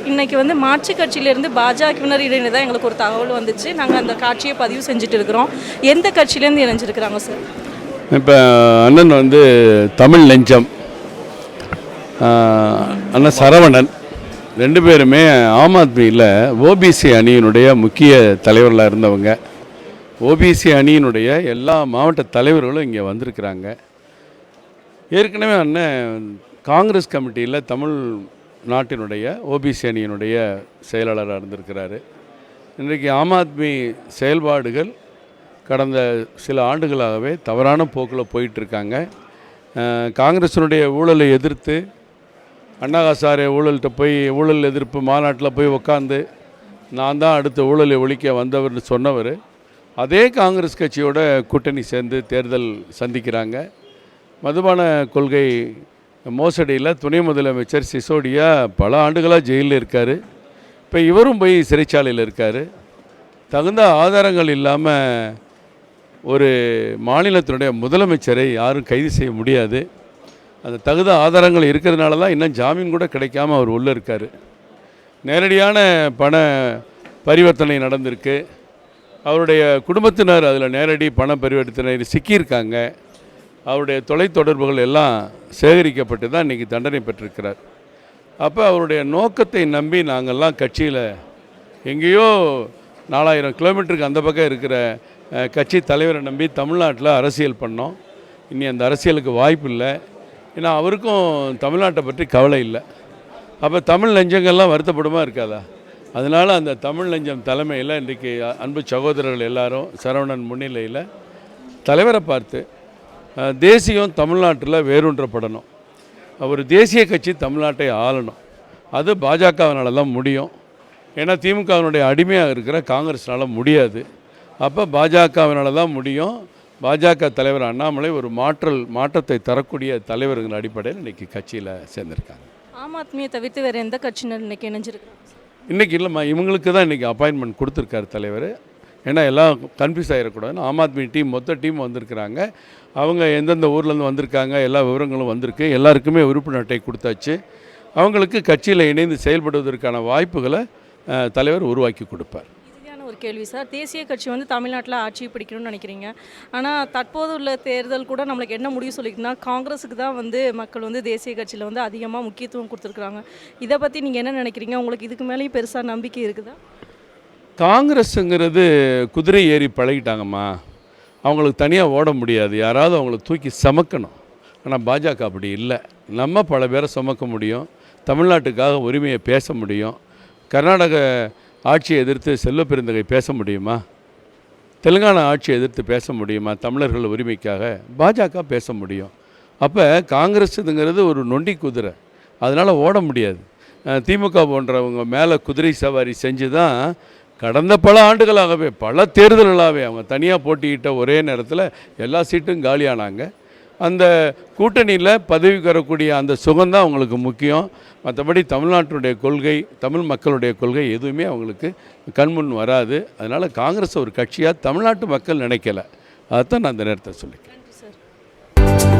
இன்றைக்கி வந்து மாற்றுக் கட்சியிலேருந்து பாஜகவினர் இணைந்ததாக எங்களுக்கு ஒரு தகவல் வந்துச்சு. நாங்கள் அந்த காட்சியை பதிவு செஞ்சுட்டு இருக்கிறோம். எந்த கட்சியிலேருந்து இணைஞ்சிருக்கிறாங்க சார்? இப்போ அண்ணன் வந்து தமிழ் நெஞ்சம், அண்ணன் சரவணன் ரெண்டு பேருமே ஆம் ஆத்மியில் ஓபிசி அணியினுடைய முக்கிய தலைவர்களாக இருந்தவங்க. ஓபிசி அணியினுடைய எல்லா மாவட்ட தலைவர்களும் இங்கே வந்திருக்கிறாங்க. ஏற்கனவே அண்ணன் காங்கிரஸ் கமிட்டியில் தமிழ் நாட்டினுடைய ஓபிசி அணியினுடைய செயலாளராக இருந்திருக்கிறாரு. இன்றைக்கு ஆம் ஆத்மி செயல்பாடுகள் கடந்த சில ஆண்டுகளாகவே தவறான போக்கில் போயிட்டுருக்காங்க. காங்கிரஸினுடைய ஊழலை எதிர்த்து அண்ணா ஹசாரே ஊழல்கிட்ட போய் ஊழல் எதிர்ப்பு மாநாட்டில் போய் உட்காந்து நான் தான் அடுத்த ஊழலை ஒழிக்க வந்தவர்னு சொன்னவர் அதே காங்கிரஸ் கட்சியோட கூட்டணி சேர்ந்து தேர்தல் சந்திக்கிறாங்க. மதுபான கொள்கை மோசடியில் துணை முதலமைச்சர் சிசோடியா பல ஆண்டுகளாக ஜெயிலில் இருக்கார். இப்போ இவரும் போய் சிறைச்சாலையில் இருக்கார். தகுந்த ஆதாரங்கள் இல்லாமல் ஒரு மாநிலத்தினுடைய முதலமைச்சரை யாரும் கைது செய்ய முடியாது. அந்த தகுந்த ஆதாரங்கள் இருக்கிறதுனால தான் இன்னும் ஜாமீன் கூட கிடைக்காம அவர் உள்ளே இருக்கார். நேரடியான பண பரிவர்த்தனை நடந்திருக்கு. அவருடைய குடும்பத்தினர் அதில் நேரடி பண பரிவர்த்தனை சிக்கியிருக்காங்க. அவருடைய தொலைத்தொடர்புகள் எல்லாம் சேகரிக்கப்பட்டு தான் இன்றைக்கி தண்டனை பெற்றிருக்கிறார். அப்போ அவருடைய நோக்கத்தை நம்பி நாங்கள்லாம் கட்சியில் எங்கேயோ 4000 கிலோமீட்டருக்கு அந்த பக்கம் இருக்கிற கட்சி தலைவரை நம்பி தமிழ்நாட்டில் அரசியல் பண்ணோம். இனி அந்த அரசியலுக்கு வாய்ப்பு இல்லை. ஏன்னா அவருக்கும் தமிழ்நாட்டை பற்றி கவலை இல்லை. அப்போ தமிழ் நெஞ்சங்கள்லாம் வருத்தப்படுமா இருக்காதா? அதனால் அந்த தமிழ் நெஞ்சம் தலைமையில் இன்றைக்கி அன்பு சகோதரர்கள் எல்லாரும் சரவணன் முன்னிலையில் தலைவரை பார்த்து தேசியம் தமிழ்நாட்டில் வேரூன்றப்படணும். ஒரு தேசிய கட்சி தமிழ்நாட்டை ஆளணும். அது பாஜகவினால தான் முடியும். ஏன்னா திமுகவினுடைய அடிமையாக இருக்கிற காங்கிரஸ்னால் முடியாது. அப்போ பாஜகவினால தான் முடியும். பாஜக தலைவர் அண்ணாமலை ஒரு மாற்றத்தை தரக்கூடிய தலைவர்கள் அடிப்படையில் இன்றைக்கி கட்சியில் சேர்ந்துருக்காங்க. ஆம் ஆத்மியை தவிர்த்து வேறு எந்த கட்சியினர் இன்றைக்கி இணைஞ்சிருக்காங்க? இன்றைக்கி இல்லைம்மா, இவங்களுக்கு தான் இன்றைக்கி அப்பாயின்மெண்ட் கொடுத்துருக்காரு தலைவர். ஏன்னா எல்லாம் கன்ஃபியூஸ் ஆகிடக்கூடாதுன்னு ஆம் ஆத்மி மொத்த டீம் வந்திருக்கிறாங்க. அவங்க எந்தெந்த ஊர்லேருந்து வந்திருக்காங்க எல்லா விவரங்களும் வந்திருக்கு. எல்லாருக்குமே உறுப்பினர் அட்டை கொடுத்தாச்சு. அவங்களுக்கு கட்சியில் இணைந்து செயல்படுவதற்கான வாய்ப்புகளை தலைவர் உருவாக்கி கொடுப்பார். ஒரு கேள்வி சார், தேசிய கட்சி வந்து தமிழ்நாட்டில் ஆட்சி பிடிக்கணும்னு நினைக்கிறீங்க. ஆனால் தற்போது உள்ள தேர்தல் கூட நம்மளுக்கு என்ன முடிவு சொல்லிக்குன்னா காங்கிரஸுக்கு தான் வந்து மக்கள் வந்து தேசிய கட்சியில் வந்து அதிகமாக முக்கியத்துவம் கொடுத்துருக்குறாங்க. இதை பற்றி நீங்கள் என்ன நினைக்கிறீங்க? உங்களுக்கு இதுக்கு மேலேயும் பெருசாக நம்பிக்கை இருக்குதா? காங்கிரஸுங்கிறது குதிரை ஏறி பழகிட்டாங்கம்மா. அவங்களுக்கு தனியாக ஓட முடியாது. யாராவது அவங்கள தூக்கி சமக்கணும். ஆனால் பாஜக அப்படி இல்லை. நம்ம பல பேரை சுமக்க முடியும். தமிழ்நாட்டுக்காக உரிமையை பேச முடியும். கர்நாடக ஆட்சியை எதிர்த்து செல்வ பெருந்தகை பேச முடியுமா? தெலுங்கானா ஆட்சியை எதிர்த்து பேச முடியுமா? தமிழர்கள் உரிமைக்காக பாஜக பேச முடியும். அப்போ காங்கிரஸுங்கிறது ஒரு நொண்டி குதிரை, அதனால் ஓட முடியாது. திமுக போன்றவங்க மேலே குதிரை சவாரி செஞ்சு தான் கடந்த பல ஆண்டுகளாகவே பல தேர்தல்களாகவே அவங்க தனியாக போட்டியிட்ட ஒரே நேரத்தில் எல்லா சீட்டும் காலியானாங்க. அந்த கூட்டணியில் பதவி வரக்கூடிய அந்த சுகம்தான் அவங்களுக்கு முக்கியம். மற்றபடி தமிழ்நாட்டினுடைய கொள்கை, தமிழ் மக்களுடைய கொள்கை எதுவுமே அவங்களுக்கு கண்முன் வராது. அதனால் காங்கிரஸ் ஒரு கட்சியாக தமிழ்நாட்டு மக்கள் நினைக்கலை. அதுதான் நான் அந்த நேரத்தை சொல்லிக்கிறேன். நன்றி சார்.